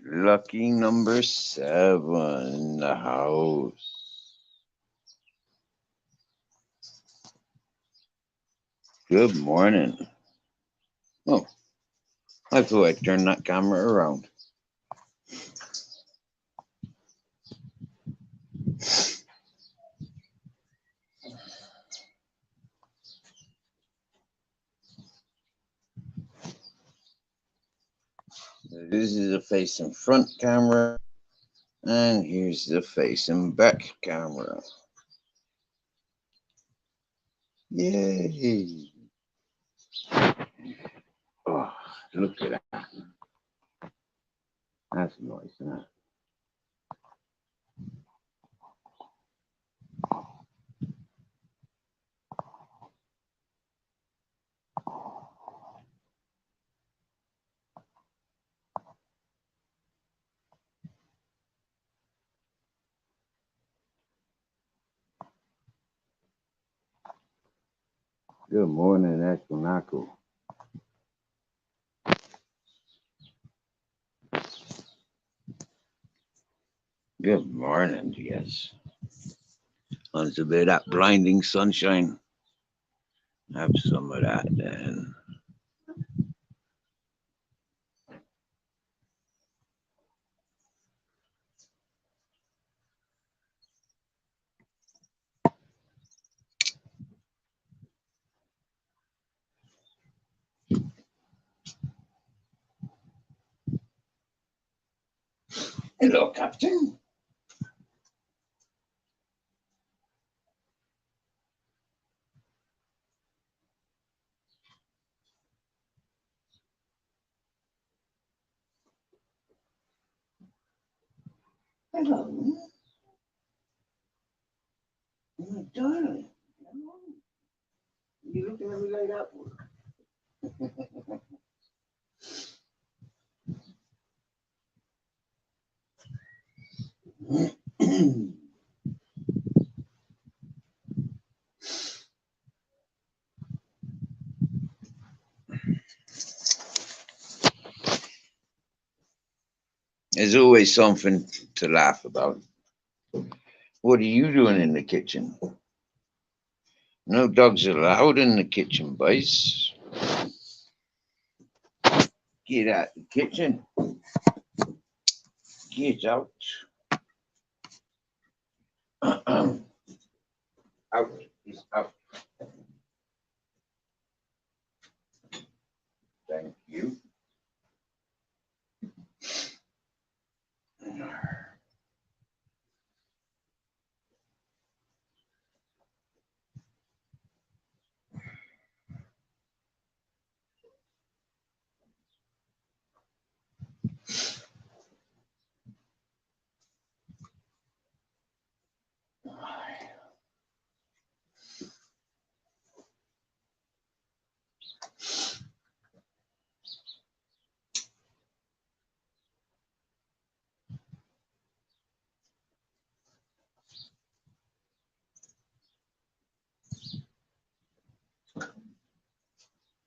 Lucky number 7 in the house. Good morning. Oh, I thought I'd turn that camera around. This is a facing front camera, and here's the facing back camera. Yay! Oh, look at that. That's nice, isn't it? Good morning, Esquinaco. Good morning, yes. On a bit of that blinding sunshine. Have some of that then. Hello, Captain. Hello. My darling. Hello. You looking at me like that? There's always something to laugh about. What are you doing in the kitchen? No dogs allowed in the kitchen, boys. Get out the kitchen. Get out. Out is out. Thank you.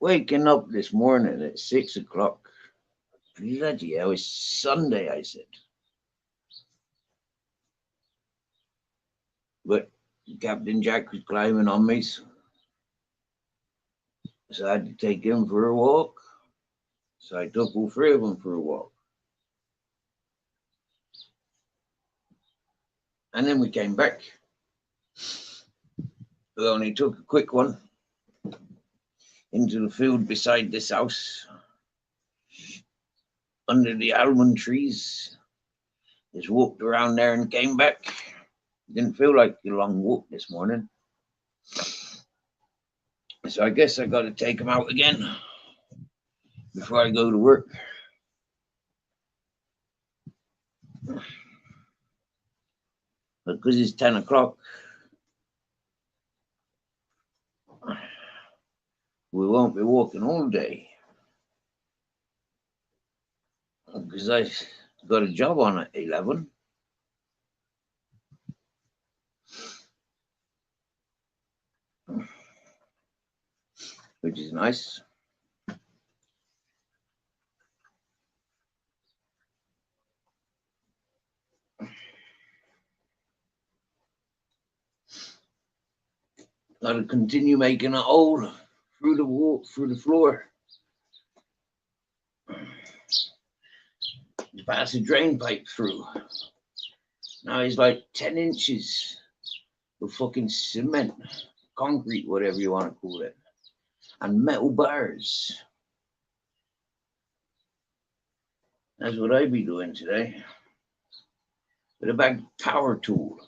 Waking up this morning at 6 o'clock. Bloody hell, it's Sunday, I said. But Captain Jack was climbing on me, so I had to take him for a walk. So I took all three of them for a walk. And then we came back. We only took a quick one into the field beside this house, under the almond trees. Just walked around there and came back. Didn't feel like a long walk this morning. So I guess I got to take him out again before I go to work. But because it's 10 o'clock, we won't be walking all day. Because I got a job on at 11. which is nice. I'll continue making a hole through the wall, through the floor. Pass a drain pipe through. Now he's like 10 inches of fucking cement, concrete, whatever you want to call it, and metal bars. That's what I'd be doing today with a big power tool.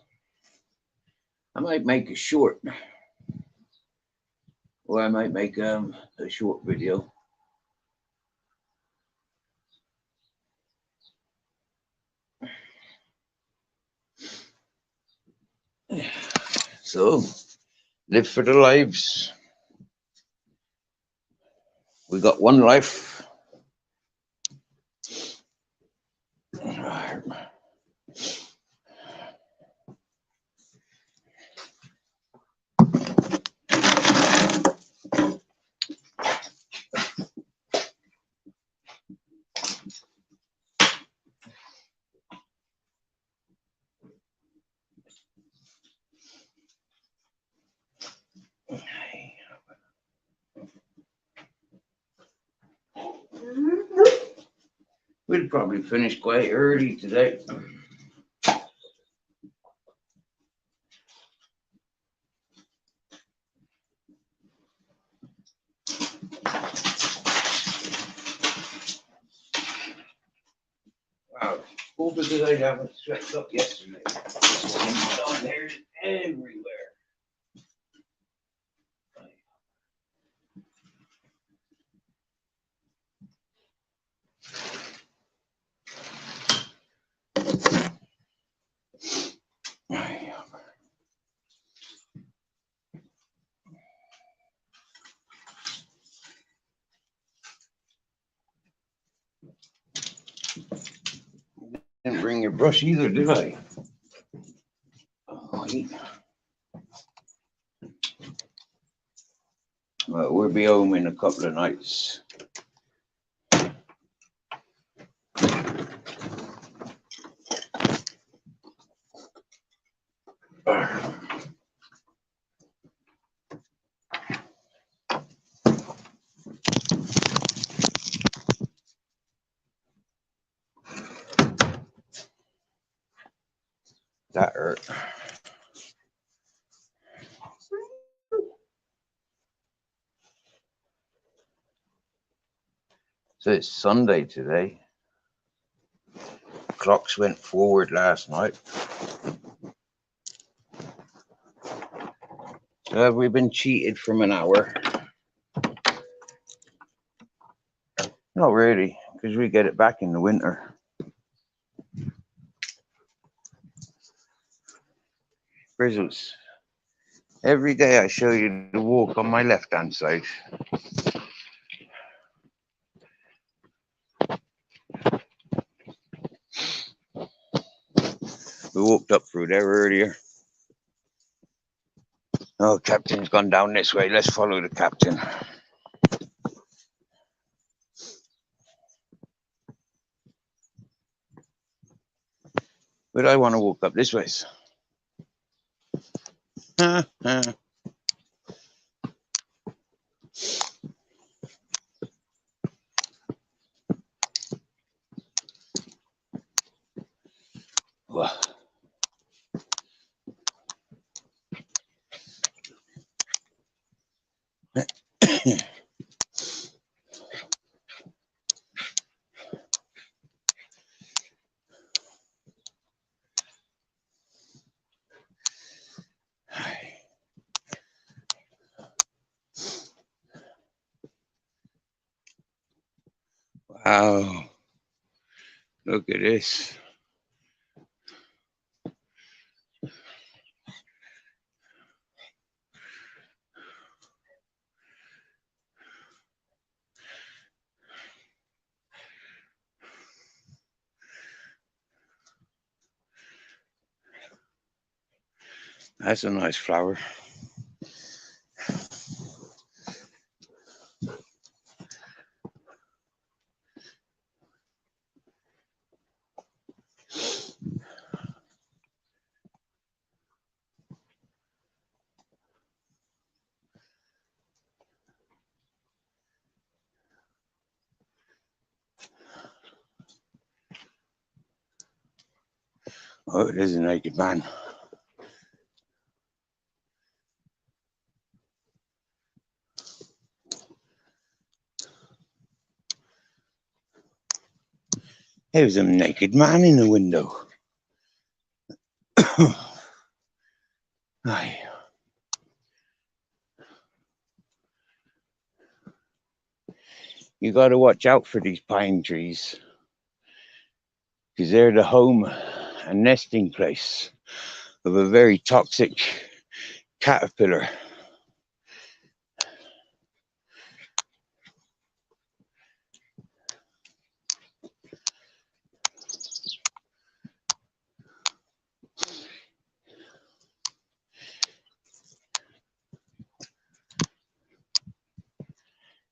I might make a short, or I might make a short video. So, live for the lives. We got one life. We'll probably finish quite early today. Wow, all because I haven't swept up yesterday. Down there everywhere. Didn't bring your brush either, did I? Oh, well, we'll be home in a couple of nights. That hurt. So it's Sunday today. Clocks went forward last night. So have we been cheated from an hour? Not really, because we get it back in the winter. Grizzles. Every day I show you the walk on my left-hand side. We walked up through there earlier. Oh, captain's gone down this way. Let's follow the captain. But I want to walk up this way. Wow. Look at this. That's a nice flower. Oh, it is a naked man. There's a naked man in the window. Aye. You got to watch out for these pine trees because they're the home and nesting place of a very toxic caterpillar.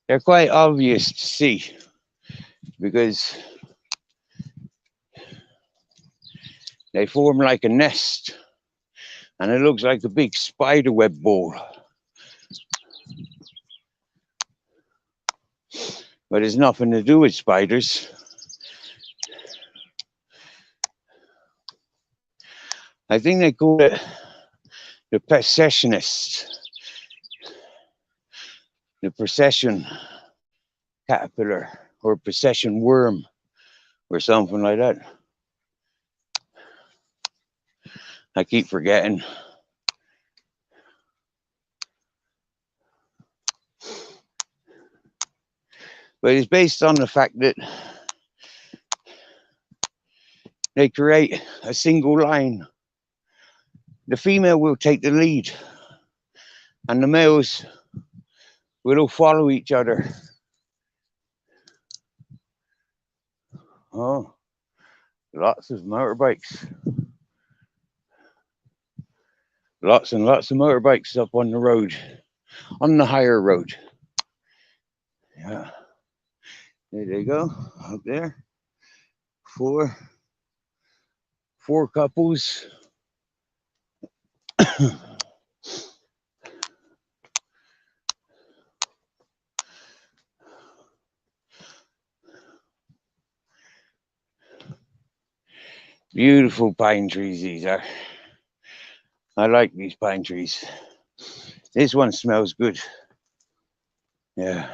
They're quite obvious to see because they form like a nest and it looks like a big spider web ball. But it's nothing to do with spiders. I think they call it the processionist, the procession caterpillar or procession worm or something like that. I keep forgetting. But it's based on the fact that they create a single line. The female will take the lead and the males will all follow each other. Oh, lots of motorbikes. Lots and lots of motorbikes up on the road, on the higher road. Yeah, there they go, up there. Four couples. Beautiful pine trees these are. I like these pine trees. This one smells good. Yeah,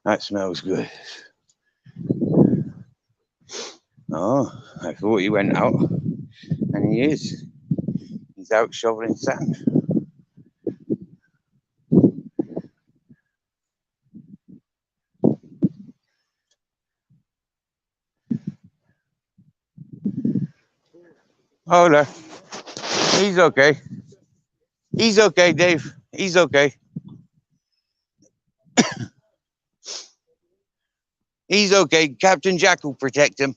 that smells good. Oh, I thought he went out, and he is. He's out shoveling sand. Oh, there. He's okay. He's okay, Dave. He's okay. He's okay. Captain Jack will protect him.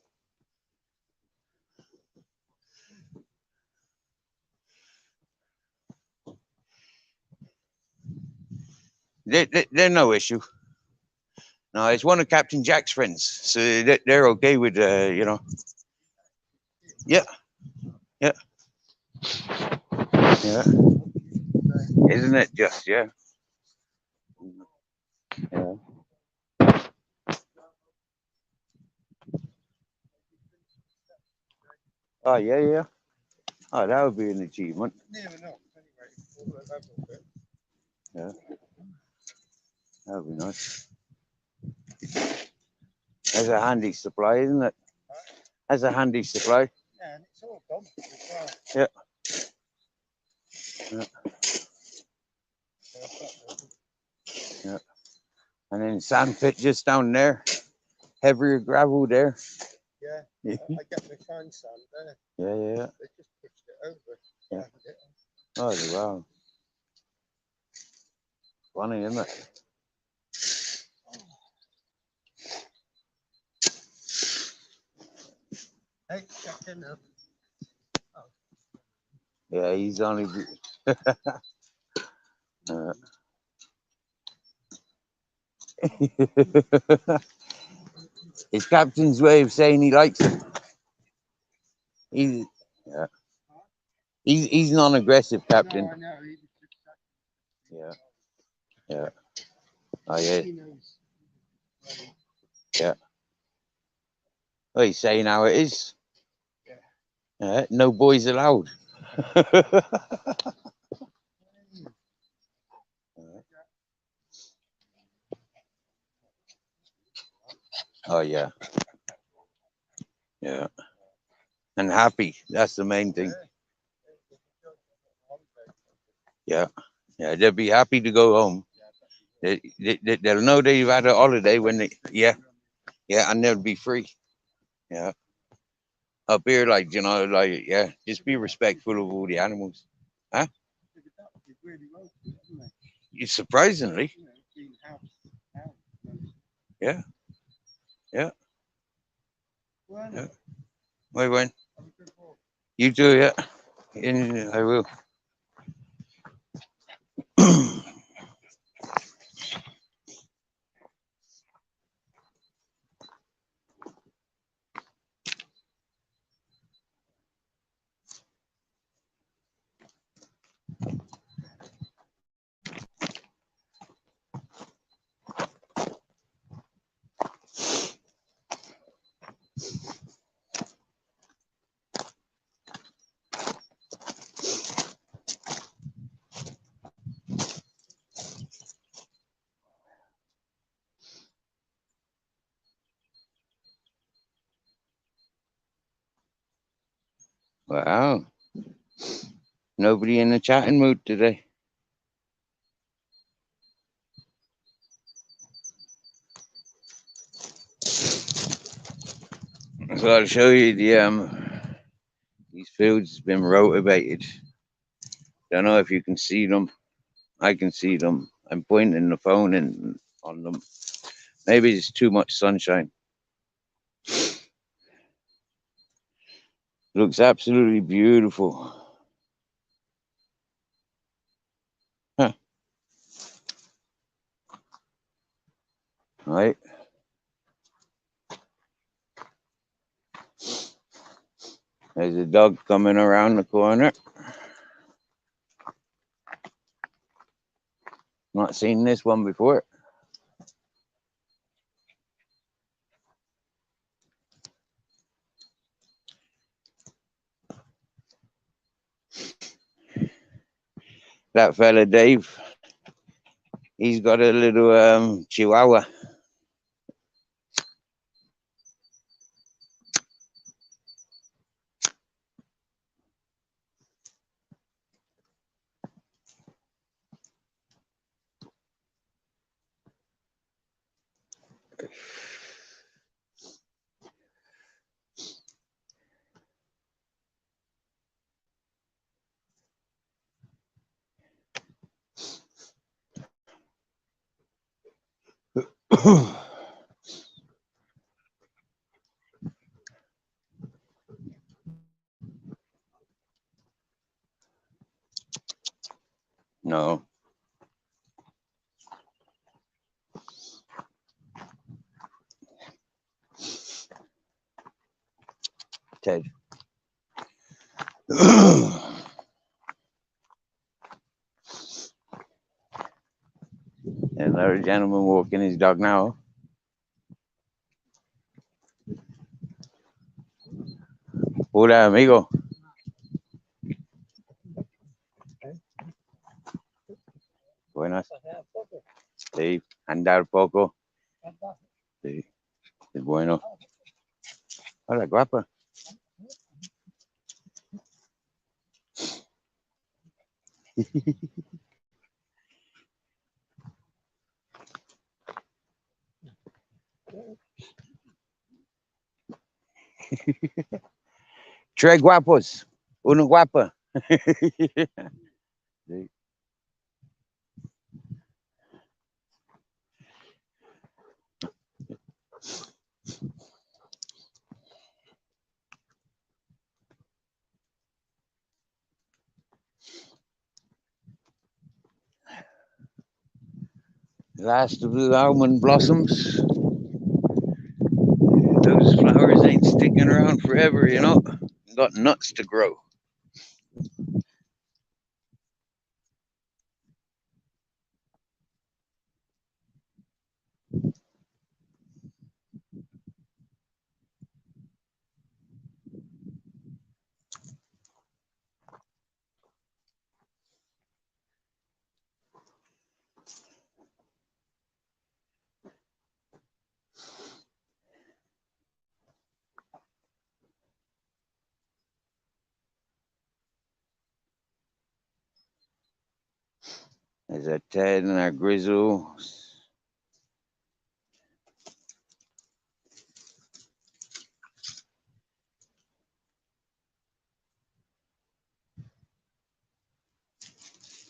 They're no issue. No, it's one of Captain Jack's friends, so they're okay with, you know. Yeah, yeah, yeah. Isn't it just, yeah? Yeah. Oh, yeah, yeah. Oh, that would be an achievement. Yeah, that would be nice. That's a handy supply, isn't it? That's a handy supply. Yeah, and it's all done as well. Yeah. Yeah. Yeah. And then sand pit just down there. Heavier gravel there. Yeah. Yeah, I get the fine sand there. yeah, yeah. They just pushed it over. Yeah. Oh, wow. Funny, isn't it? Hey, check in up. Yeah, he's only. It's Captain's way of saying he likes it. He's, yeah. He's non-aggressive, Captain. No, I know. Yeah. Yeah. Oh, yeah. Yeah. Well, he's saying how it is. No boys allowed. Oh yeah, yeah, and happy. That's the main thing. Yeah, yeah, they'll be happy to go home. They'll know they've had a holiday when they, yeah, yeah, and they'll be free. Yeah, up here, like, like, yeah, just be respectful of all the animals. Huh? Surprisingly, yeah, yeah, yeah. Wait, when you do it, I will. Wow, nobody in the chatting mood today. So I'll show you these fields have been rotivated. Don't know if you can see them. I can see them. I'm pointing the phone in on them. Maybe it's too much sunshine. Looks absolutely beautiful. Huh. Right. There's a dog coming around the corner. Not seen this one before. That fella Dave, he's got a little chihuahua. No. Ted. Another gentleman walking his dog now. Hola, amigo. Buenas. Sí, andar poco. Sí, es bueno. Hola, guapa. Tres guapos. Uno guapa. Sí. Last of the almond blossoms. Those flowers ain't sticking around forever, you know. Got nuts to grow. There's our Ted and our Grizzle.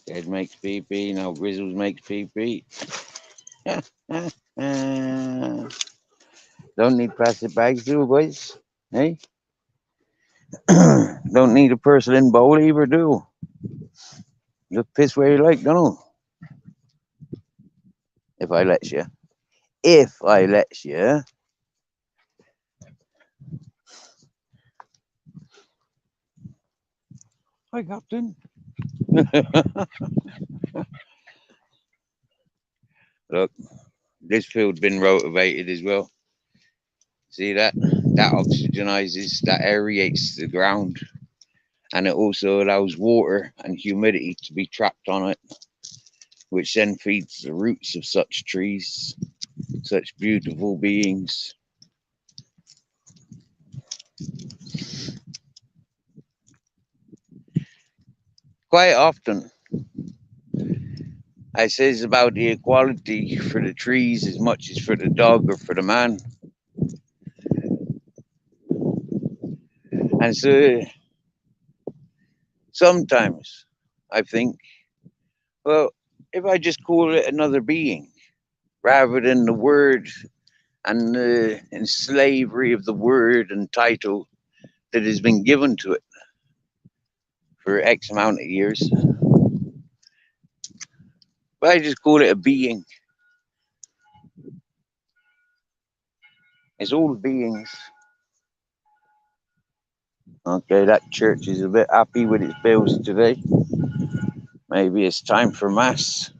Ted makes pee-pee, now Grizzles makes pee-pee. Don't need plastic bags, do we, boys? Hey? Don't need a porcelain bowl either, do we? Just piss where you like, don't you? If I let you. If I let you. Hi, Captain. Look, this field's been rotivated as well. See that? That oxygenizes, that aerates the ground. And it also allows water and humidity to be trapped on it, which then feeds the roots of such trees, such beautiful beings. Quite often, I says about the equality for the trees as much as for the dog or for the man. And so sometimes I think, well, if I just call it another being rather than the word and the slavery of the word and title that has been given to it for X amount of years, if I just call it a being, it's all beings. Okay, that church is a bit happy with its bells today. Maybe it's time for mass.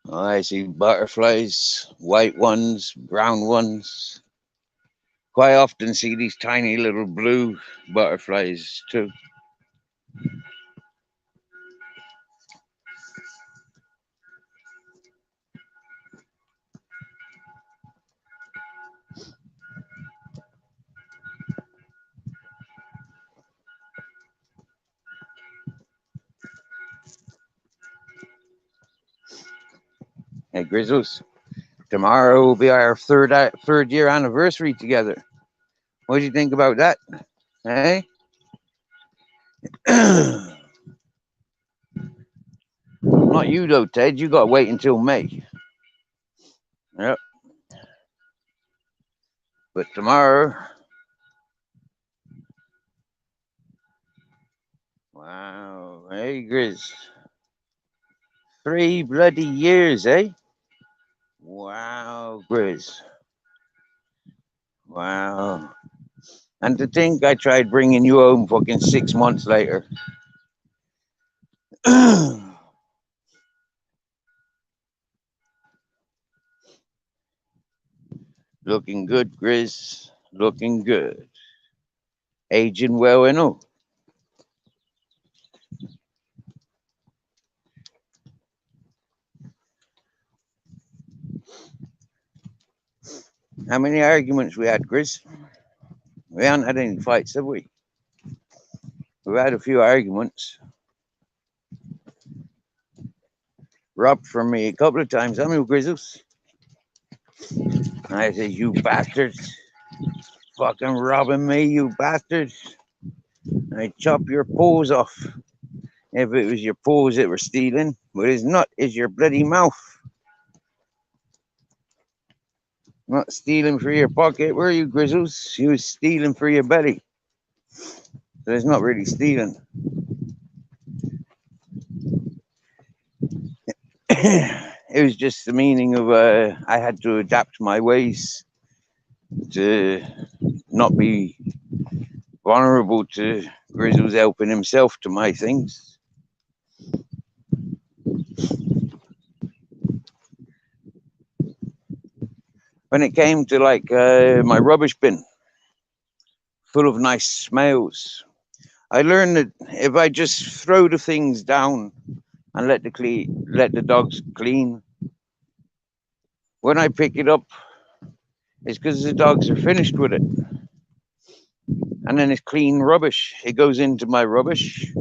I see butterflies, white ones, brown ones. Quite often see these tiny little blue butterflies too. Hey, Grizzles, tomorrow will be our third year anniversary together. What do you think about that? Hey? Not you though, Ted. You gotta wait until May. Yep. But tomorrow. Wow. Hey, Grizz. 3 bloody years, eh? Wow, Grizz. Wow. And to think I tried bringing you home fucking 6 months later. Looking good, Grizz. Looking good. Aging well, I know. How many arguments we had, Grizz? We haven't had any fights, have we? We've had a few arguments. Robbed from me a couple of times, haven't we, Grizzles? I said, you bastards. Fucking robbing me, you bastards. I chop your paws off. If it was your paws that were stealing, but it's not, it's your bloody mouth. Not stealing for your pocket, were you, Grizzles? You was stealing for your belly. So it's not really stealing. It was just the meaning of I had to adapt my ways to not be vulnerable to Grizzle's helping himself to my things. When it came to like my rubbish bin full of nice smells, I learned that if I just throw the things down and let the dogs clean, when I pick it up, it's because the dogs are finished with it. And then it's clean rubbish. It goes into my rubbish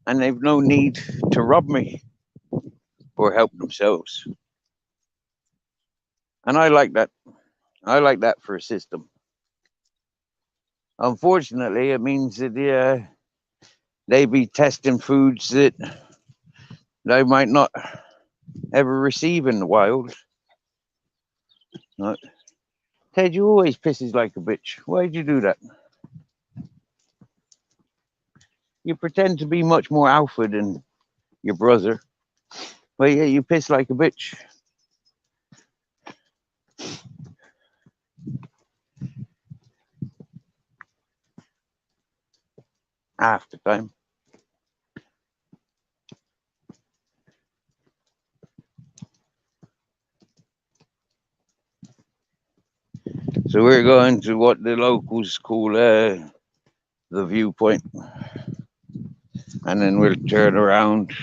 and they've no need to rob me or help themselves. And I like that. I like that for a system. Unfortunately, it means that they be testing foods that they might not ever receive in the wild. Ted, you always pisses like a bitch. Why'd you do that? You pretend to be much more alpha than your brother, but yeah, you piss like a bitch. Half the time. So we're going to what the locals call the viewpoint. And then we'll turn around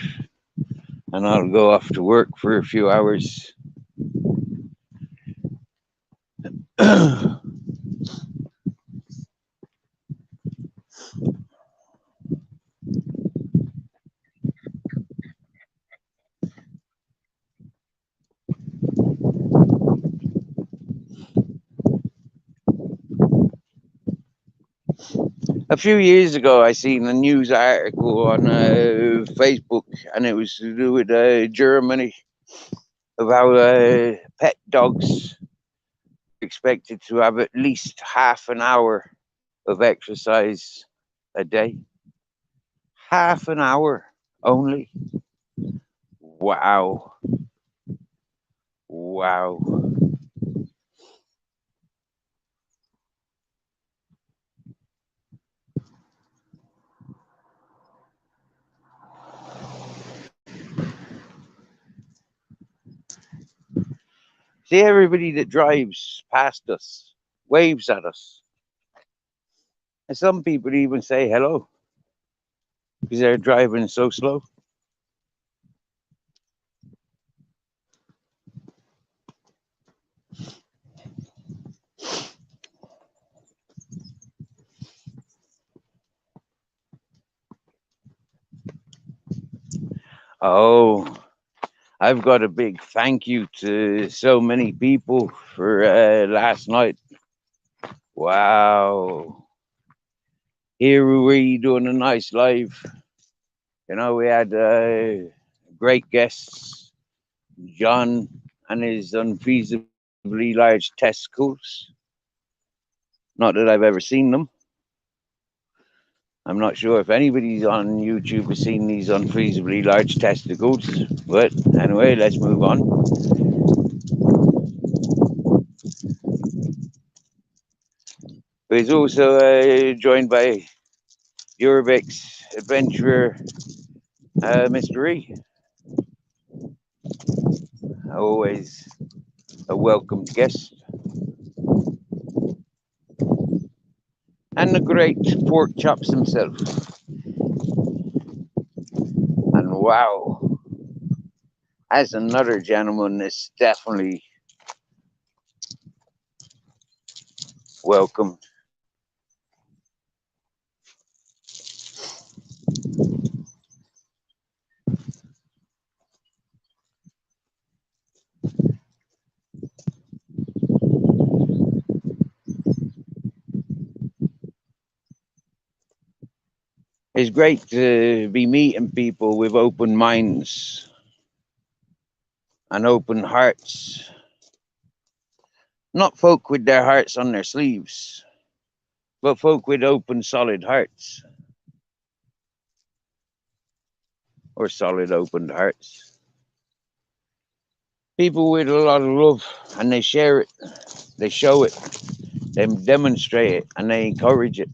and I'll go off to work for a few hours. A few years ago, I seen a news article on Facebook, and it was to do with Germany, of how pet dogs are expected to have at least half an hour of exercise a day. Half an hour only. Wow. Wow. See, everybody that drives past us waves at us. And some people even say hello because they're driving so slow. Oh, I've got a big thank you to so many people for last night. Wow. Here we were doing a nice live. You know, we had great guests, John and his unfeasibly large testicles. Not that I've ever seen them. I'm not sure if anybody's on YouTube has seen these unfeasibly large testicles, but anyway, let's move on. He's also joined by Urbex adventurer, Mr. E. Always a welcome guest. And the great Pork Chops himself. And wow, as another gentleman that's definitely welcome. It's great to be meeting people with open minds and open hearts. Not folk with their hearts on their sleeves, but folk with open, solid hearts. Or solid, opened hearts. People with a lot of love, and they share it. They show it. They demonstrate it and they encourage it.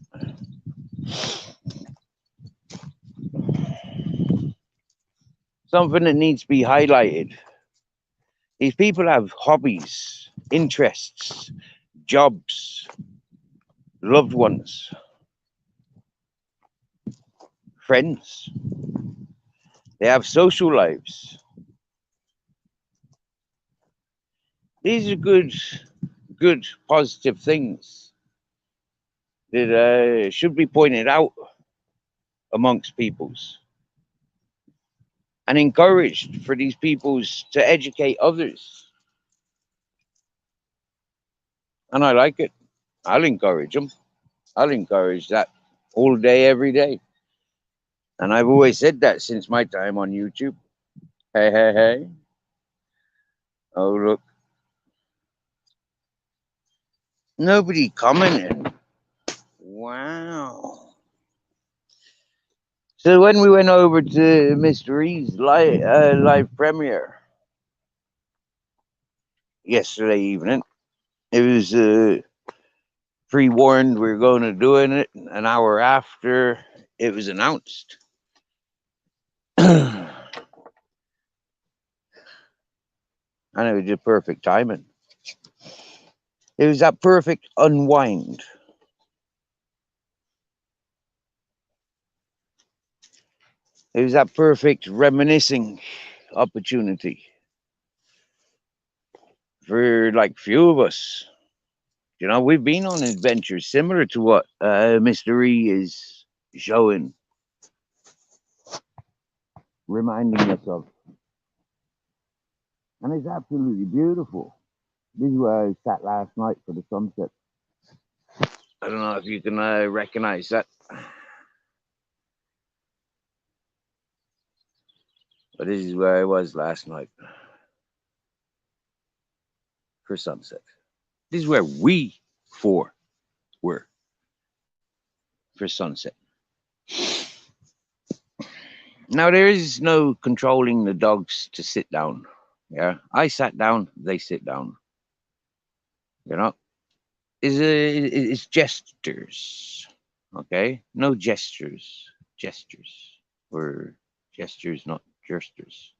Something that needs to be highlighted. These people have hobbies, interests, jobs, loved ones, friends. They have social lives. These are good, positive things that should be pointed out amongst peoples and encouraged for these peoples to educate others. And I like it. I'll encourage them. I'll encourage that all day, every day. And I've always said that since my time on YouTube. Hey, hey, hey. Oh, look. Nobody commented. Wow. So when we went over to Mr. E's live premiere yesterday evening, it was pre-warned we were going to doing it an hour after it was announced. And it was just perfect timing. It was that perfect unwind. It was that perfect reminiscing opportunity for like few of us. You know, we've been on adventures similar to what Mr. E is showing, reminding us of. And it's absolutely beautiful. This is where I sat last night for the sunset. I don't know if you can recognize that. But this is where I was last night for sunset. This is where we four were for sunset. Now, there is no controlling the dogs to sit down. Yeah, I sat down, they sit down. You know, it's gestures. Okay, no gestures. Gestures. We're gestures, not gestures.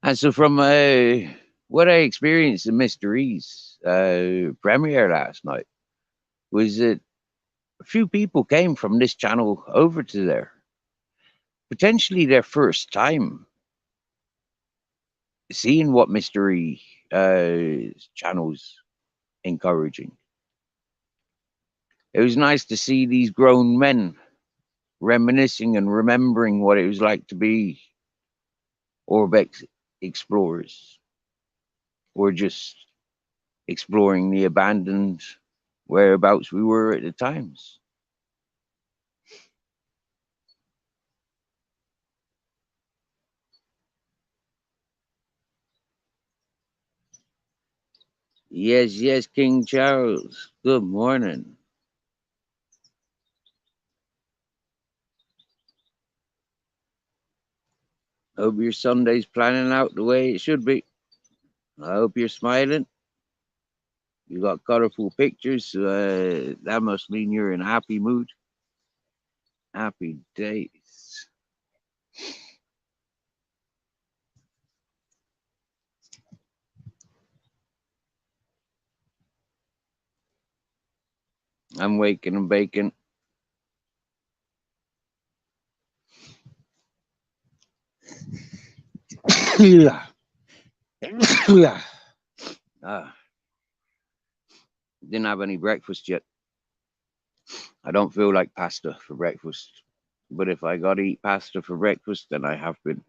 And so, from what I experienced in Mr. E's premiere last night, was that a few people came from this channel over to there, potentially their first time seeing what Mr. E channel's encouraging. It was nice to see these grown men reminiscing and remembering what it was like to be Orbex explorers, or just exploring the abandoned whereabouts we were at the times. Yes, yes, King Charles. Good morning. Hope your Sunday's planning out the way it should be. I hope you're smiling. You got colorful pictures, so that must mean you're in a happy mood. Happy days. I'm waking and baking. Didn't have any breakfast yet. I don't feel like pasta for breakfast. But if I gotta eat pasta for breakfast, then I have been.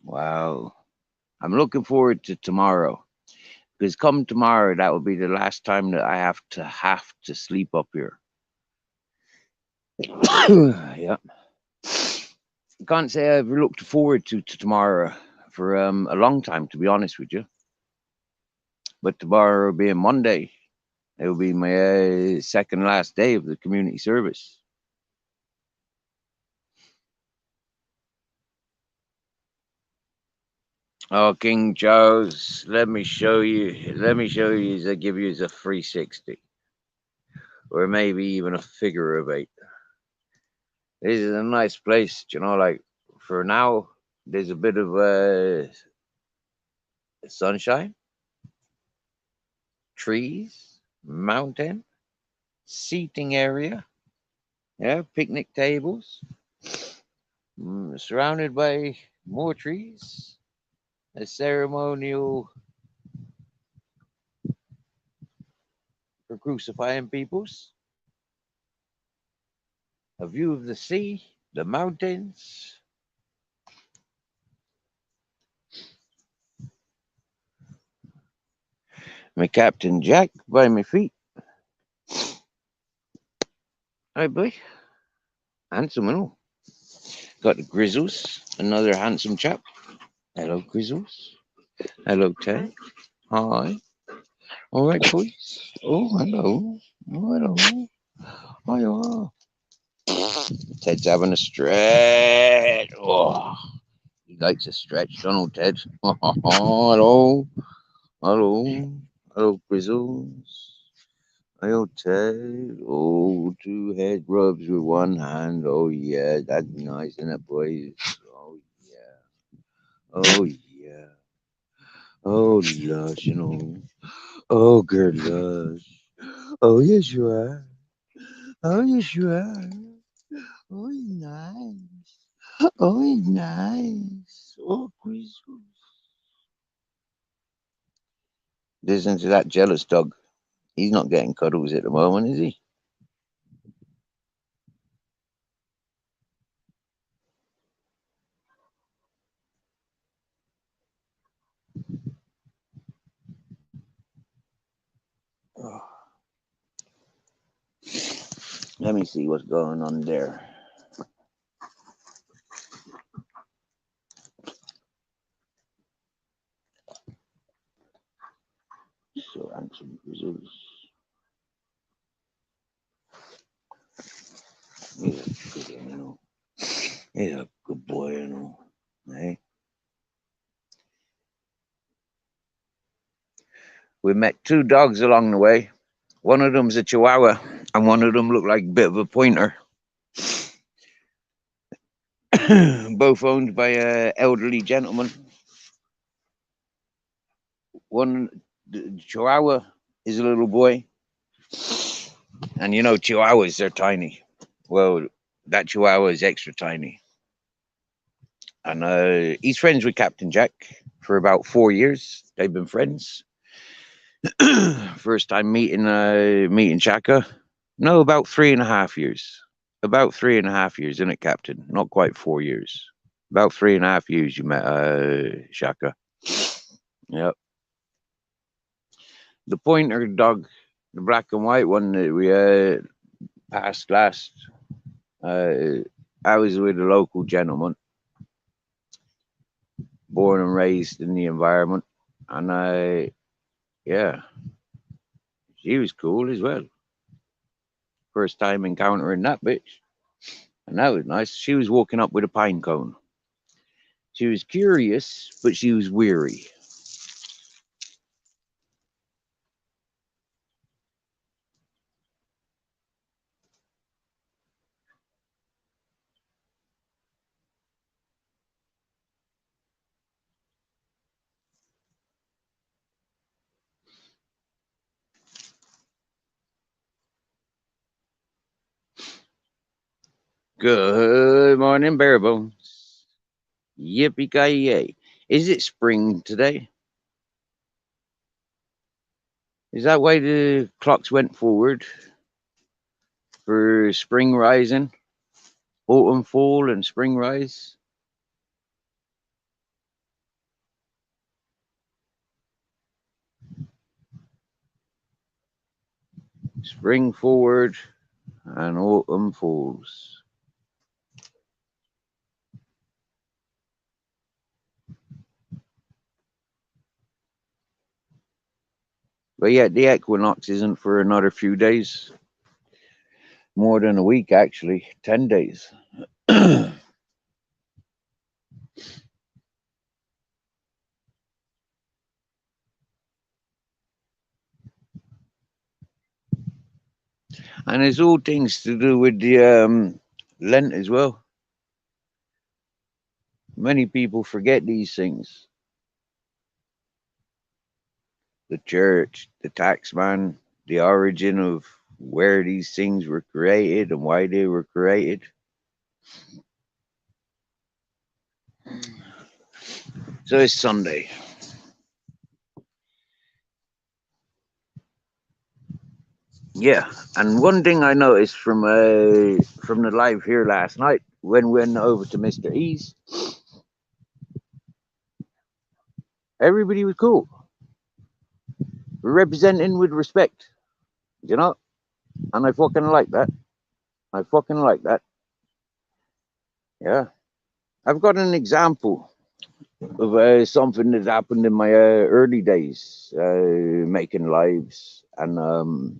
Wow. I'm looking forward to tomorrow. Because come tomorrow, that will be the last time that I have to sleep up here. Yeah. Can't say I've looked forward to tomorrow for a long time, to be honest with you. But tomorrow being Monday, it will be my second last day of the community service. Oh, King Charles, let me show you. Let me show you. They give you a 360, or maybe even a figure of eight. This is a nice place, you know. Like for now, there's a bit of sunshine, trees, mountain, seating area. Yeah, picnic tables, surrounded by more trees. A ceremonial for crucifying peoples. A view of the sea, the mountains. My Captain Jack by my feet. Hi, boy. Handsome and all. Got the Grizzles, another handsome chap. Hello, Grizzles. Hello, Ted. Hi. All right, boys. Oh, hello. Oh, hello. Hi, oh. Ted's having a stretch. Oh, he likes a stretch, don't he, Ted? Hello. Hello. Hello, Grizzles. Hello, Ted. Oh, two head rubs with one hand. Oh, yeah. That's nice, isn't it, boys? Oh, yeah. Oh, yeah. Oh, lush, you know. Oh, girl, lush. Oh, yes, you are. Oh, yes, you are. Oh, he's nice. Oh, he's nice. Oh, Grizzle. Listen to that jealous dog. He's not getting cuddles at the moment, is he? Oh, let me see what's going on there. So handsome, Grizzles. He's a good one, you know. He's a good boy, you know. Hey, we met two dogs along the way. One of them's a Chihuahua, and one of them looked like a bit of a pointer. Both owned by a elderly gentleman. One, the Chihuahua, is a little boy, and you know Chihuahuas, they're tiny. Well, that Chihuahua is extra tiny, and he's friends with Captain Jack for about 4 years. They've been friends. First time meeting Chaka. No, about 3.5 years. About 3.5 years, isn't it, Captain? Not quite 4 years. About 3.5 years you met Shaka. Yep. The pointer dog, the black and white one that we passed last, I was with a local gentleman, born and raised in the environment. And yeah, she was cool as well. First time encountering that bitch. And that was nice. She was walking up with a pine cone. She was curious, but she was weary. Good morning, Barebones. Yippee ki yay! Is it spring today? Is that why the clocks went forward for spring rising, autumn fall, and spring rise? Spring forward and autumn falls. But yeah, the equinox isn't for another few days. More than a week, actually. 10 days. And it's all things to do with the Lent as well. Many people forget these things. The church, the taxman, the origin of where these things were created and why they were created. So it's Sunday. Yeah, and one thing I noticed from the live here last night when we went over to Mr. E's, everybody was cool. We're representing with respect, you know, and I fucking like that. I fucking like that. Yeah, I've got an example of something that happened in my early days making lives and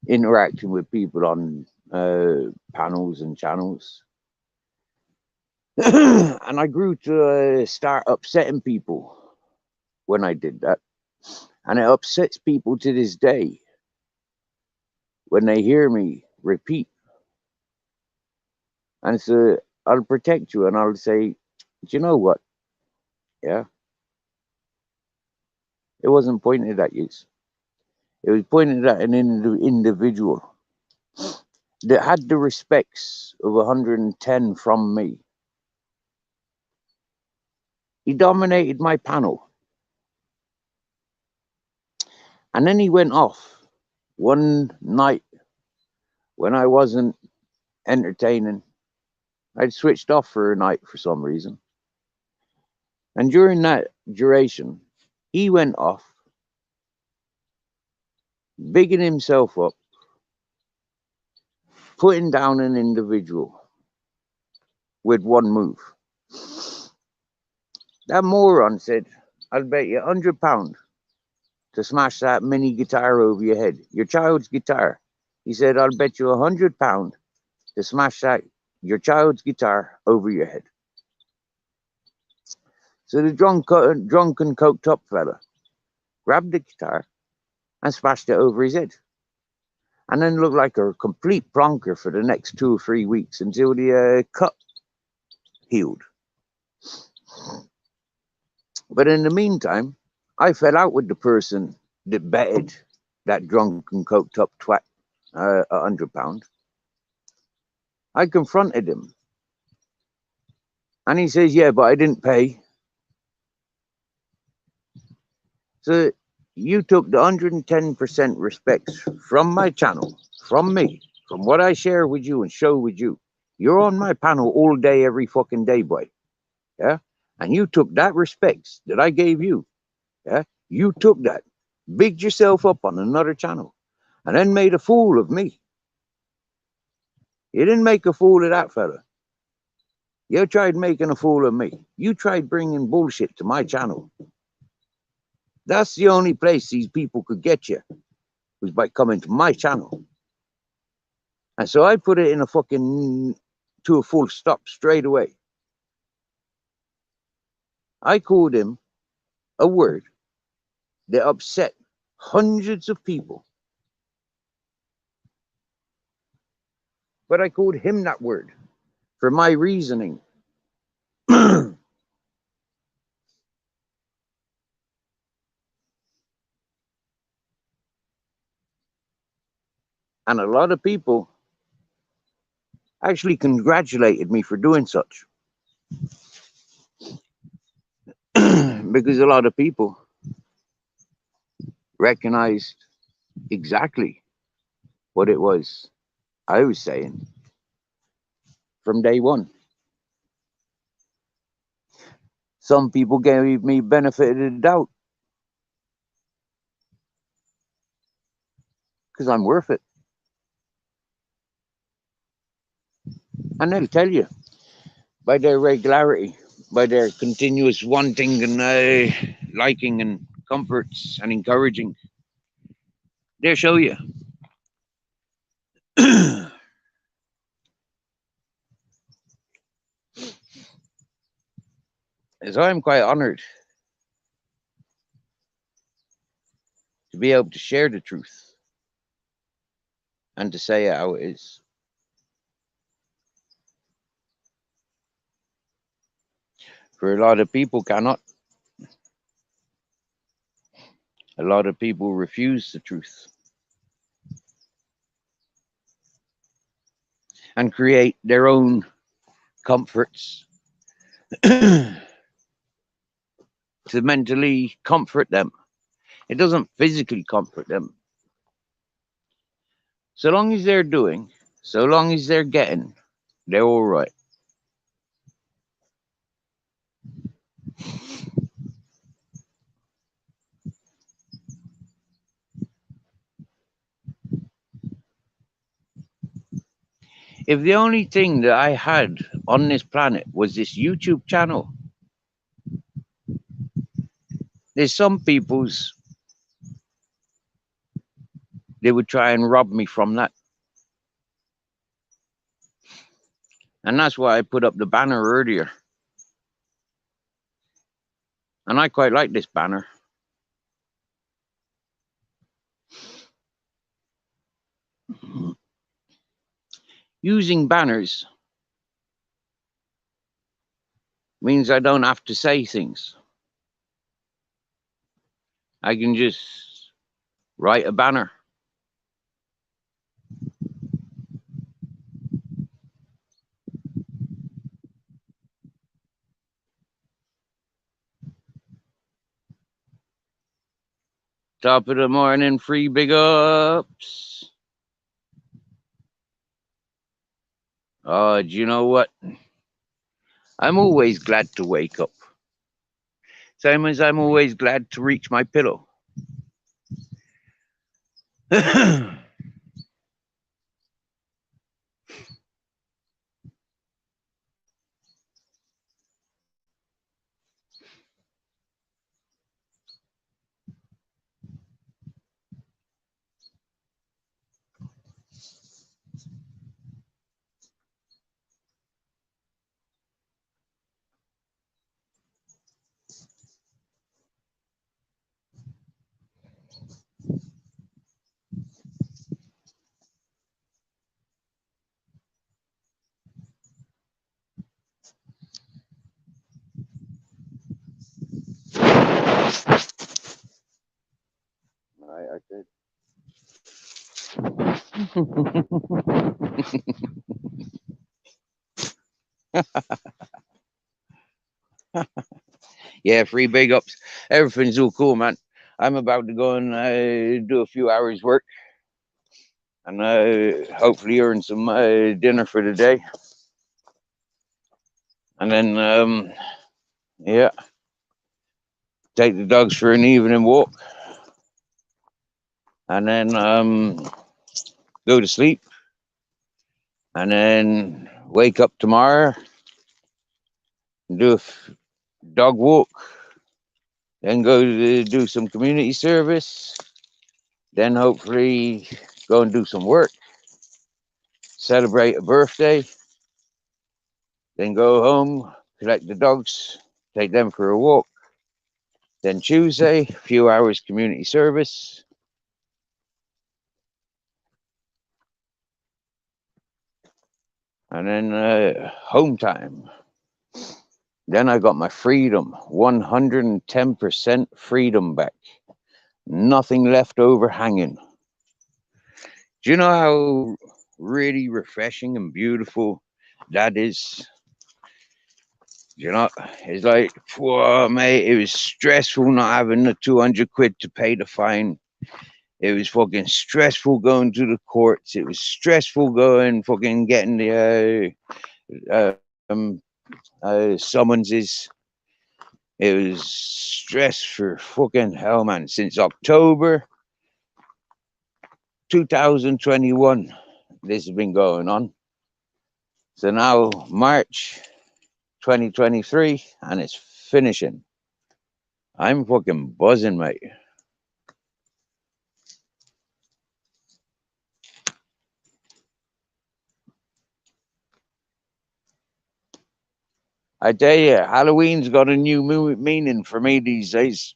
interacting with people on panels and channels. And I grew to start upsetting people when I did that. And it upsets people to this day when they hear me repeat. And so I'll protect you and I'll say, do you know what? Yeah, it wasn't pointed at you. It was pointed at an individual that had the respects of 110 from me. He dominated my panel. And then he went off one night when I wasn't entertaining. I'd switched off for a night for some reason. And during that duration, he went off, bigging himself up, putting down an individual with one move. That moron said, I'll bet you £100 to smash that mini guitar over your head, your child's guitar. He said, I'll bet you £100 to smash that your child's guitar over your head. So the drunken, coked up fella grabbed the guitar and smashed it over his head. And then looked like a complete plonker for the next 2 or 3 weeks until the cut healed. But in the meantime, I fell out with the person that betted that drunken, coked up twat £100. I confronted him. And he says, yeah, but I didn't pay. So you took the 110% respects from my channel, from me, from what I share with you and show with you. You're on my panel all day, every fucking day, boy. Yeah? And you took that respects that I gave you. Yeah? You took that, bigged yourself up on another channel, and then made a fool of me. You didn't make a fool of that fella. You tried making a fool of me. You tried bringing bullshit to my channel. That's the only place these people could get you, was by coming to my channel. And so I put it in to a full stop straight away. I called him a word that upset hundreds of people. But I called him that word for my reasoning. And a lot of people actually congratulated me for doing such. Because a lot of people recognized exactly what it was I was saying from day one. Some people gave me benefit of the doubt because I'm worth it. And they'll tell you by their regularity, by their continuous wanting and liking and comforts and encouraging. They'll show you. So I'm quite honored to be able to share the truth and to say it how it is. For a lot of people cannot. A lot of people refuse the truth and create their own comforts to mentally comfort them. It doesn't physically comfort them. So long as they're doing, so long as they're getting, they're all right. If the only thing that I had on this planet was this YouTube channel, there's some people's, they would try and rob me from that. And that's why I put up the banner earlier. And I quite like this banner. Using banners means I don't have to say things. I can just write a banner. Top of the morning, free big ups. Oh, do you know what? I'm always glad to wake up. Same as I'm always glad to reach my pillow. I did. Yeah, free big ups. Everything's all cool, man. I'm about to go and do a few hours work and hopefully earn some dinner for the day. And then, yeah, take the dogs for an evening walk. And then go to sleep. And then wake up tomorrow and do a dog walk. Then go to do some community service. Then hopefully go and do some work. Celebrate a birthday. Then go home, collect the dogs, take them for a walk. Then Tuesday, a few hours community service. And then home time. Then I got my freedom, 110% freedom back. Nothing left overhanging. Do you know how really refreshing and beautiful that is? You know, it's like, whoa, mate, it was stressful not having the 200 quid to pay the fine. It was fucking stressful going to the courts. It was stressful going fucking getting the summonses. It was stress for fucking hell, man. Since October 2021, this has been going on. So now March 2023, and it's finishing. I'm fucking buzzing, mate. I tell you, Halloween's got a new meaning for me these days.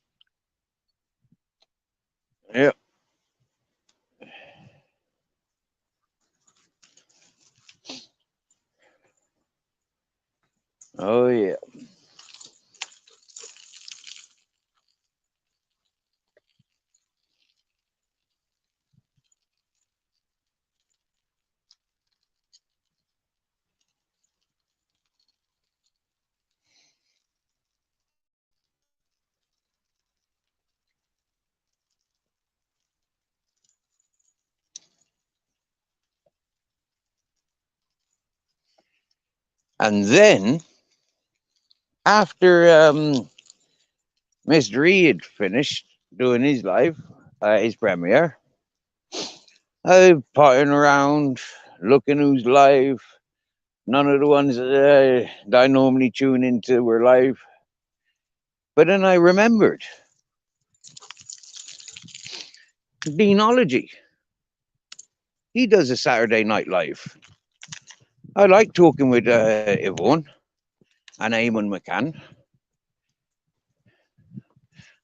Yep. Oh yeah. And then after Mr. E had finished doing his live, his premiere, I was potting around, looking who's live. None of the ones that I normally tune into were live. But then I remembered Deanology. He does a Saturday Night Live. I like talking with Yvonne and Eamon McCann.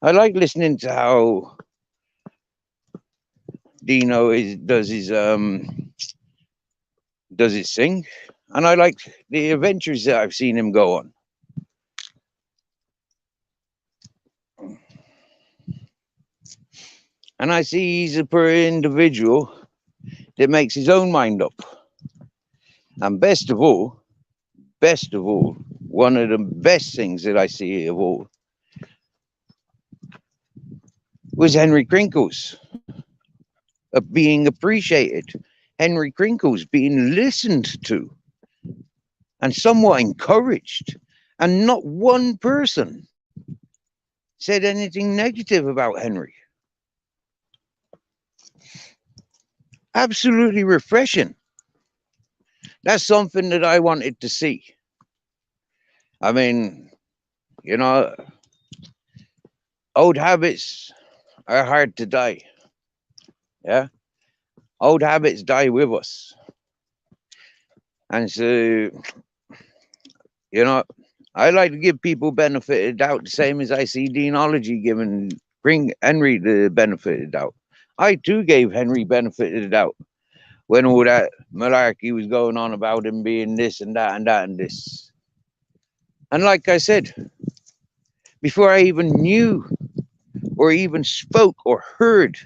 I like listening to how Dino does his thing, and I like the adventures that I've seen him go on. And I see he's a per individual that makes his own mind up. And best of all, one of the best things that I see of all was Henry Crinkles being appreciated. Henry Crinkles being listened to and somewhat encouraged. And not one person said anything negative about Henry. Absolutely refreshing. That's something that I wanted to see. I mean, you know, old habits are hard to die. Yeah. Old habits die with us. And so, you know, I like to give people benefit of doubt, the same as I see Deanology giving Henry the benefit of doubt. I too gave Henry benefit of the doubt when all that malarkey was going on about him being this and that and that and this. And like I said, before I even knew or even spoke or heard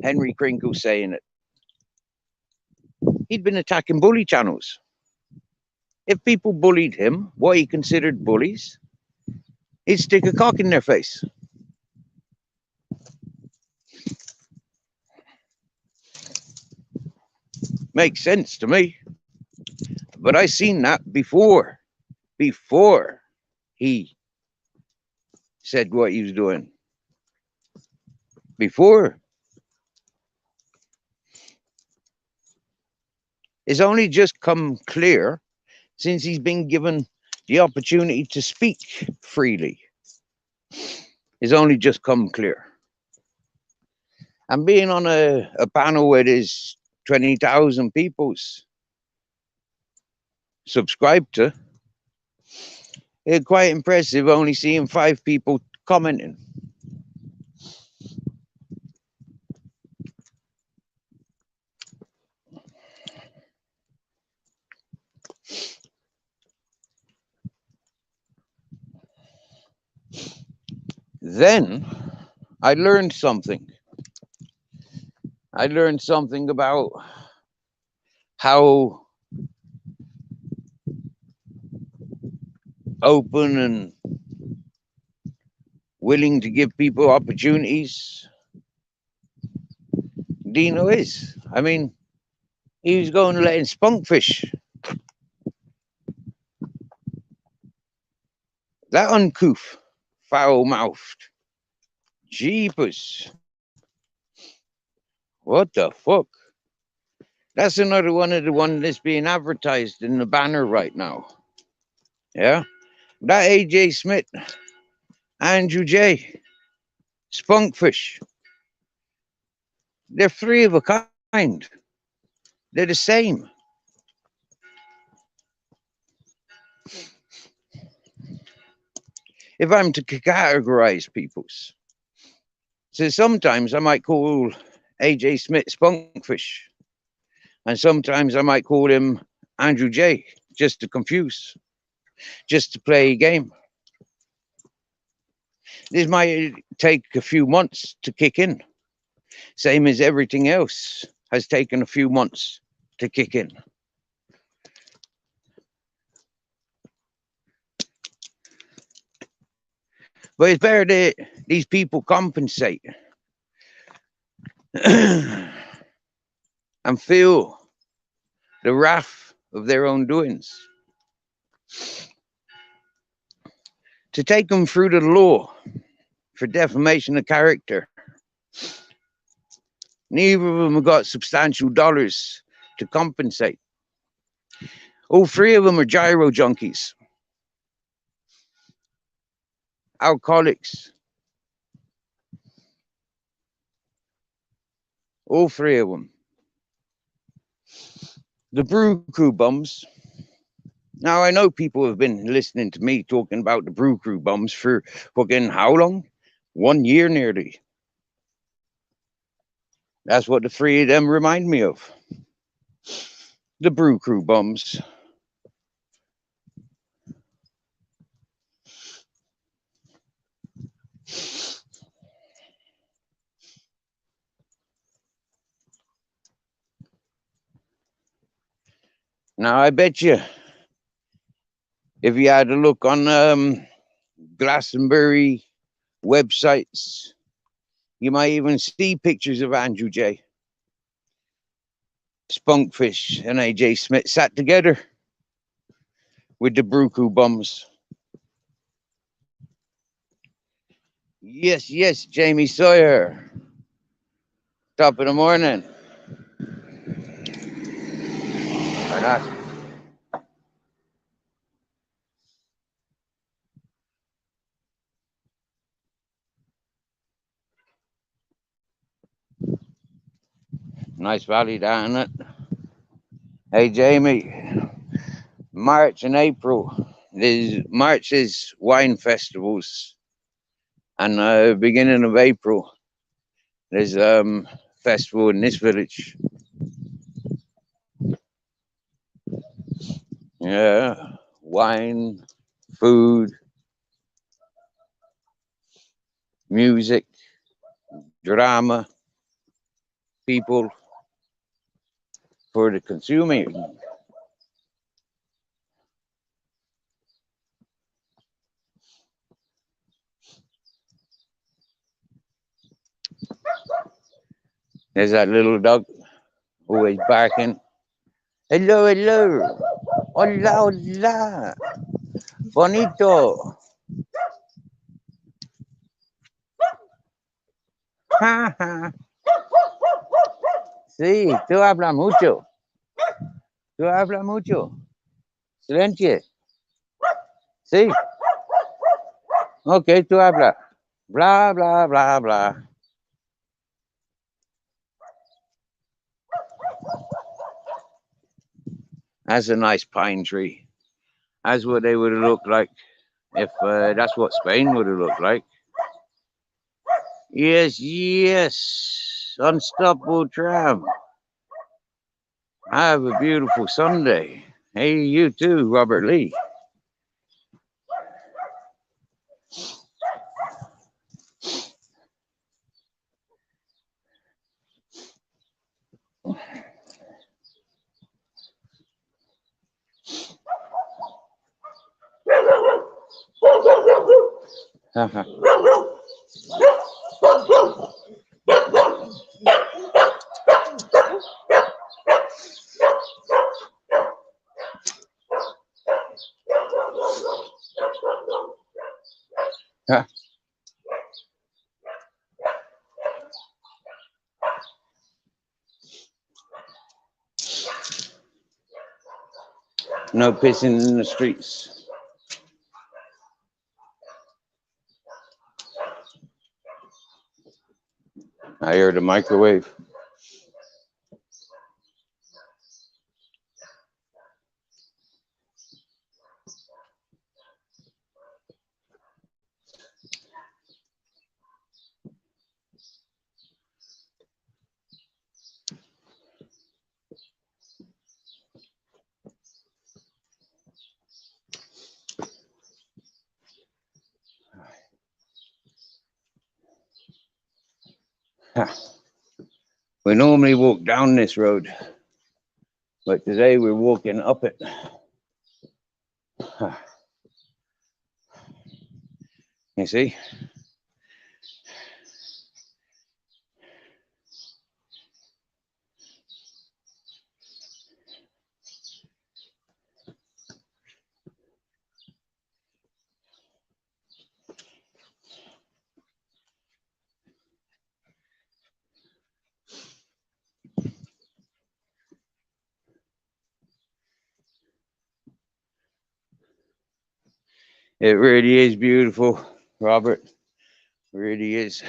Henry Crinkle saying it, he'd been attacking bully channels. If people bullied him, what he considered bullies, he'd stick a cock in their face. Makes sense to me. But I seen that before he said what he was doing. Before. It's only just come clear since he's been given the opportunity to speak freely. It's only just come clear. And being on a panel where there's 20,000 people's subscribed to, it's quite impressive only seeing 5 people commenting. Then I learned something. I learned something about how open and willing to give people opportunities Dino is. I mean, he was going to let in Spunkfish. That uncouth, foul-mouthed. Jeepers. What the fuck? That's another one of the one that's being advertised in the banner right now. Yeah? That AJ Smith, Andrew J, Spunkfish. They're 3 of a kind. They're the same. If I'm to categorize peoples, so sometimes I might call AJ Smith Spunkfish, and sometimes I might call him Andrew J, just to confuse. just to play a game. This might take a few months to kick in, same as everything else has taken a few months to kick in. But it's better that these people compensate and feel the wrath of their own doings. To take them through the law for defamation of character. Neither of them have got substantial dollars to compensate. All three of them are gyro junkies, alcoholics. All three of them. The Brew Crew bums. Now, I know people have been listening to me talking about the Brew Crew bums for fucking how long? 1 year nearly. That's what the three of them remind me of. The Brew Crew bums. Now, I bet you, if you had a look on Glastonbury websites, you might even see pictures of Andrew J. Spunkfish and AJ Smith sat together with the Brew Crew bums. Yes, yes, Jamie Sawyer. Top of the morning. Or not. Nice valley down it. Hey, Jamie. March and April. March is wine festivals. And beginning of April, there's festival in this village. Yeah, wine, food, music, drama, people for the consuming. There's that little dog always barking. Hello, hello. Hola, hola. Bonito. Ja, ja. Sí, tú hablas mucho. Tú hablas mucho. Silencio. Sí. Ok, tú hablas. Blah, blah, blah, blah. That's a nice pine tree. That's what they would have looked like if that's what Spain would have looked like. Yes, yes. Unstoppable tram. Have a beautiful Sunday. Hey, you too, Robert Lee. No pissing in the streets. I hear the microwave. We normally walk down this road, but today we're walking up it. You see? It really is beautiful, Robert. It really is.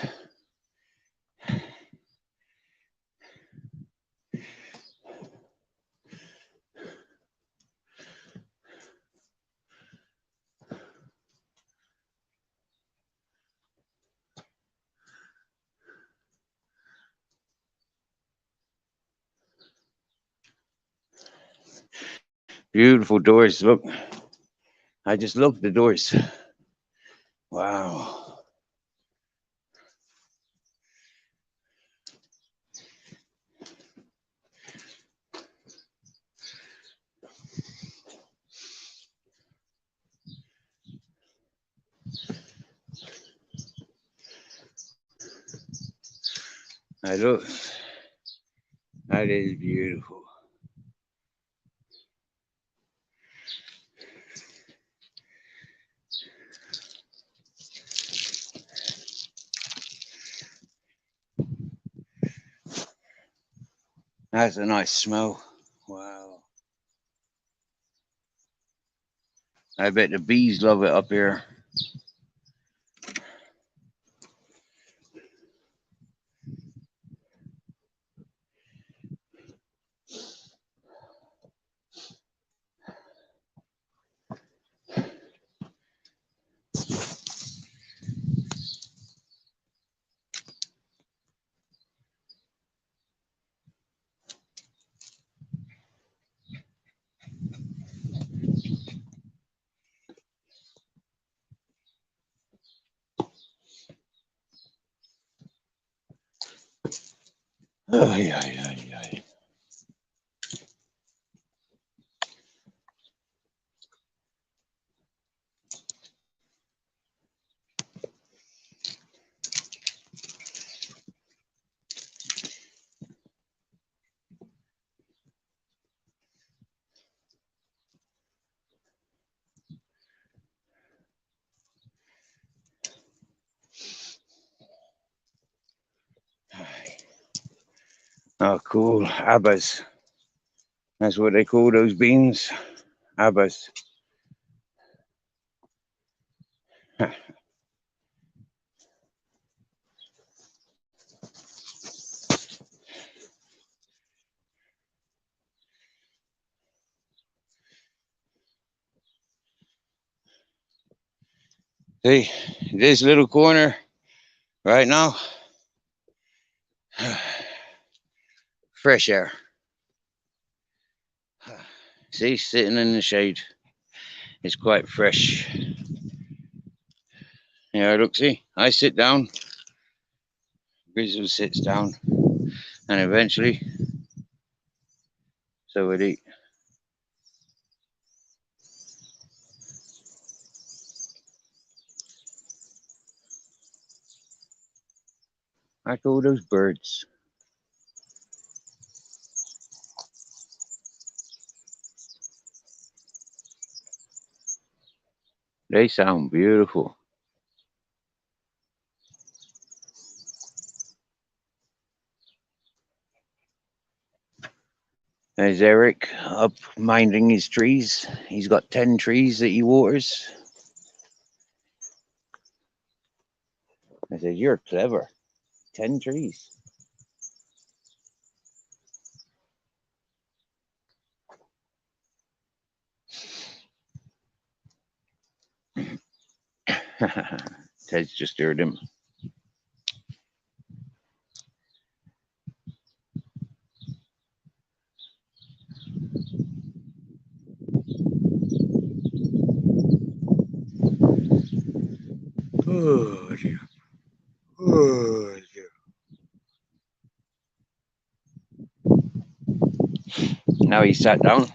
Beautiful doors. Look, I just love the doors. Wow. I look. That is beautiful. That's a nice smell. Wow. I bet the bees love it up here. Ay, ay, ay, ay. Oh, cool. Abbas. That's what they call those beans. Abbas. See, this little corner right now, fresh air. See, sitting in the shade. It's quite fresh. Yeah, look, see, I sit down, Grizzle sits down, and eventually, so would he. Like all those birds. They sound beautiful. There's Eric up minding his trees. He's got 10 trees that he waters. I said, you're clever. 10 trees. Ted's just heard him. Oh, dear. Oh, dear. Now he sat down.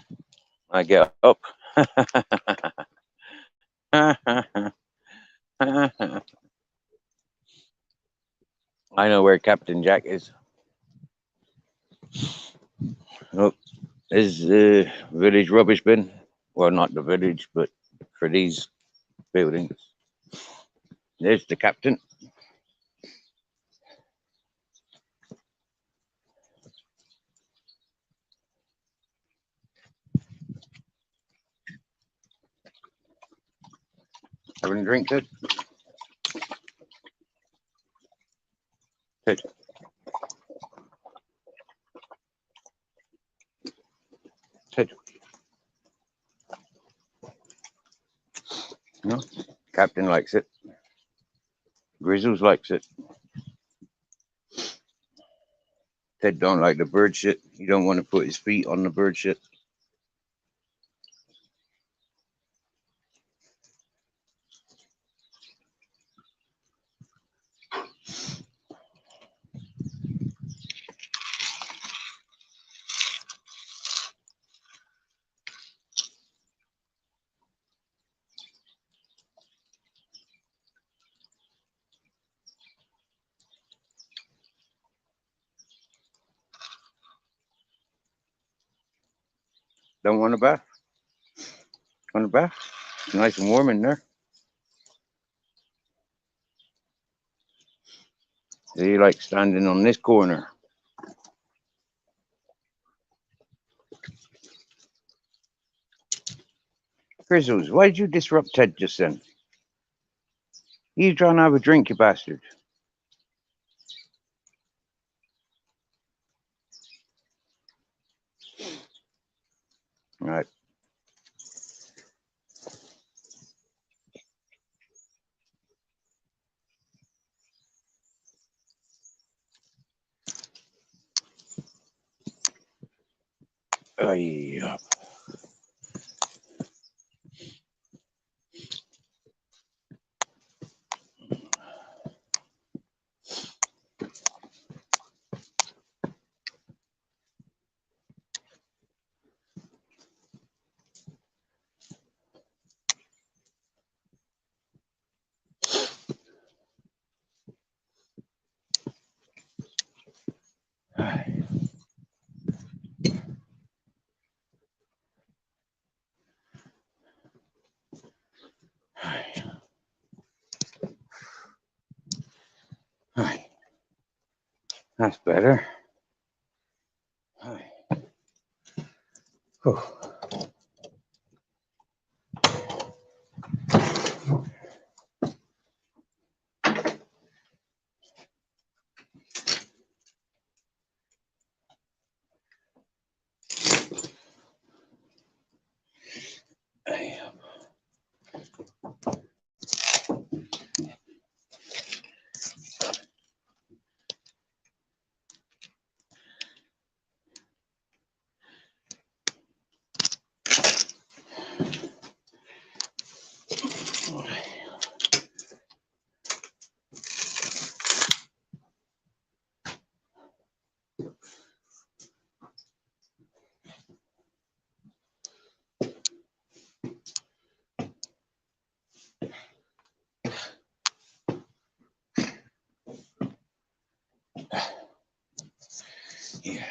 I get up. I know where Captain Jack is. Oh, is the village rubbish bin? Well, not the village, but for these buildings. There's the captain. Having a drink, Ted? Ted. Ted. No? Captain likes it. Grizzles likes it. Ted don't like the bird shit. He don't want to put his feet on the bird shit. Don't want a bath? Want a bath? It's nice and warm in there. He likes standing on this corner. Grizzles, why did you disrupt Ted just then? You trying to have a drink, you bastard. Right. Yeah. That's better. Oh. Yeah.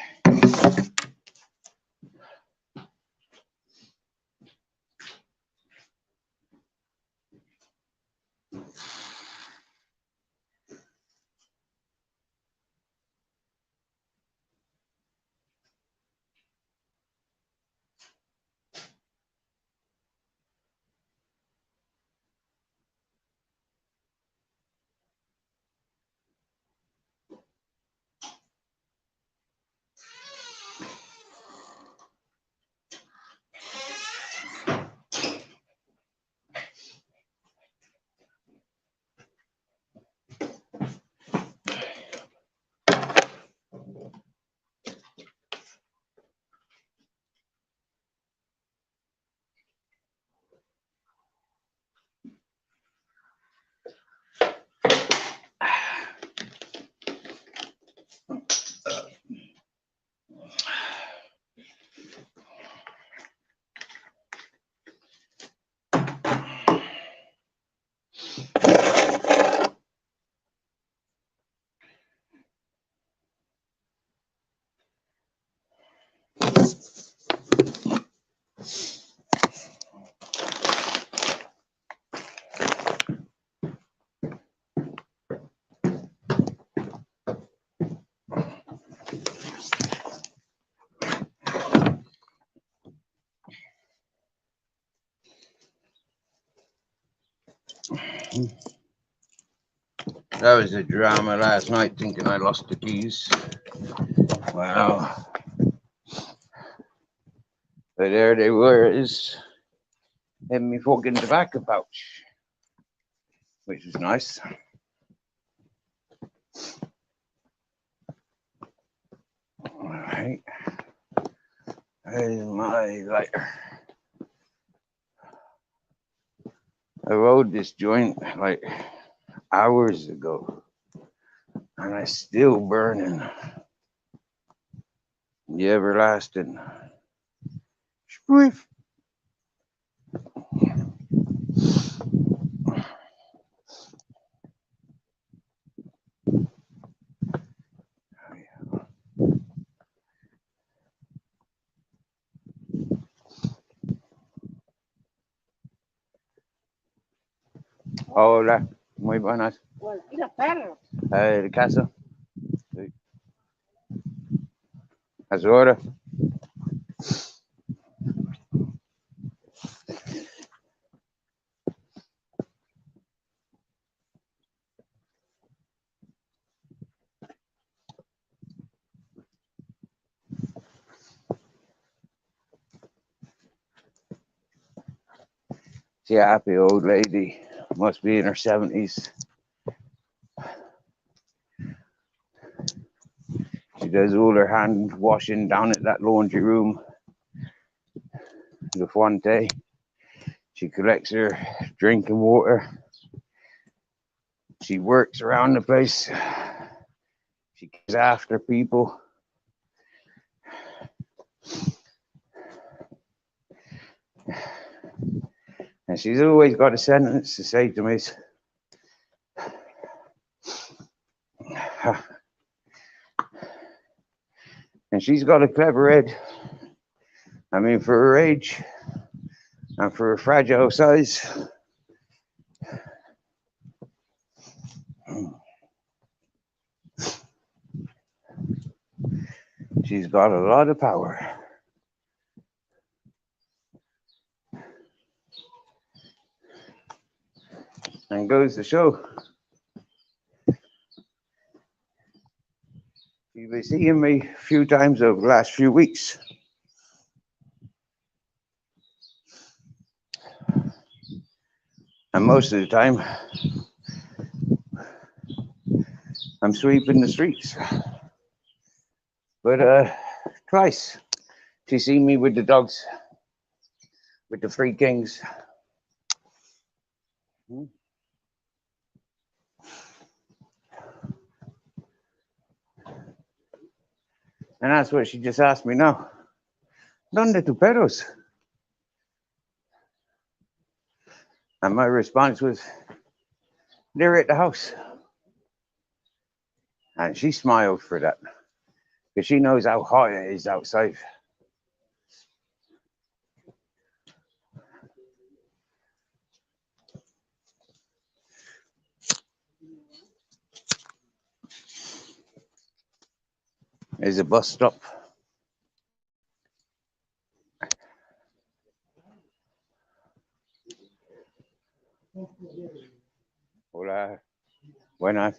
That was a drama last night, thinking I lost the keys. Wow. But there they were, is in my fucking tobacco pouch, which was nice. All right. There's my lighter. I rode this joint like hours ago, and it's still burning. The everlasting spliff. Hola, muy buenas. Bueno, y los perros. ¿De casa? Sí. ¿A su hora? She's a happy old lady. Must be in her 70s. She does all her hand washing down at that laundry room. The Fuente. She collects her drinking water. She works around the place. She goes after people. And she's always got a sentence to say to me. And she's got a clever head. I mean, for her age and for her fragile size. She's got a lot of power. And goes to show. You've been seeing me a few times over the last few weeks. And most of the time, I'm sweeping the streets. But twice, she's seen me with the dogs, with the three kings. And that's what she just asked me now. ¿Dónde tu perros? And my response was, they're at the house. And she smiled for that, because she knows how hot it is outside. There's a bus stop. Hola. Buenas.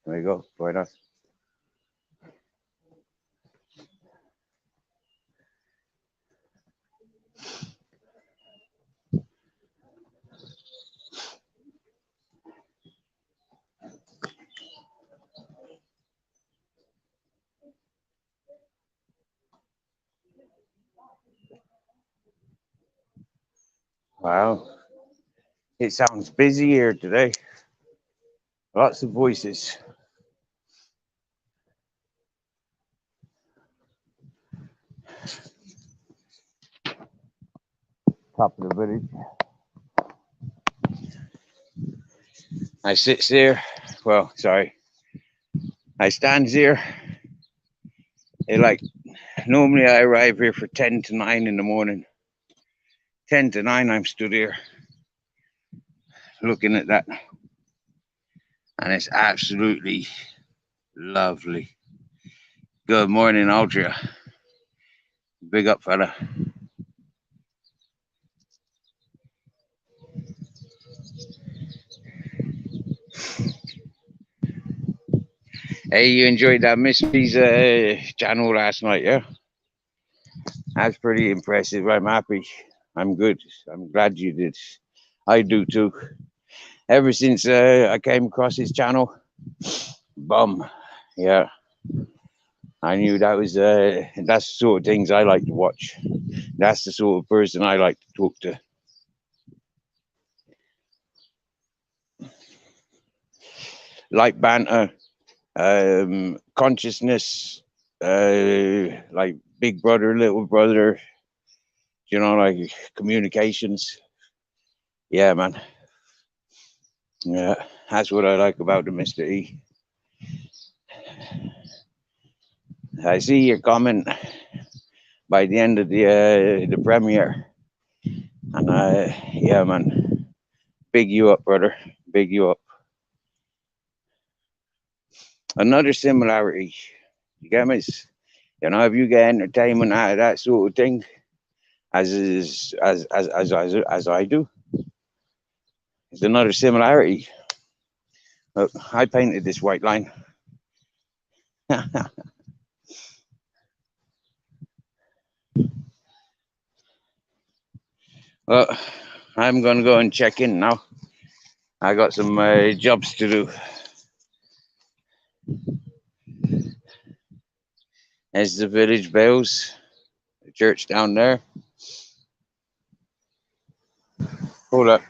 There you go. Buenas. Wow. It sounds busy here today. Lots of voices. Top of the village. I sits there. Well, sorry. I stands here. Normally I arrive here for 10 to 9 in the morning. 10 to 9 I'm stood here looking at that. And it's absolutely lovely. Good morning, Aldria. Big up, fella. Hey, you enjoyed that Mysteries channel last night, yeah? That's pretty impressive. I'm happy. I'm good. I'm glad you did. I do too. Ever since I came across his channel, bum, yeah, I knew that was that's the sort of things I like to watch. That's the sort of person I like to talk to. Like banter, consciousness, like big brother, little brother, you know, like communications. Yeah, man. Yeah, that's what I like about the Mr. E. I see your comment by the end of the premiere, and yeah, man, big you up, brother, big you up. Another similarity, you get me? You know, if you get entertainment out of that sort of thing, as I do, it's another similarity. Look, I painted this white line. Well, I'm gonna go and check in now. I got some jobs to do. There's the village bells, the church down there. Hold up.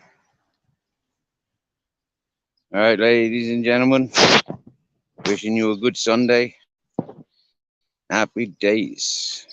All right, ladies and gentlemen, wishing you a good Sunday. Happy days.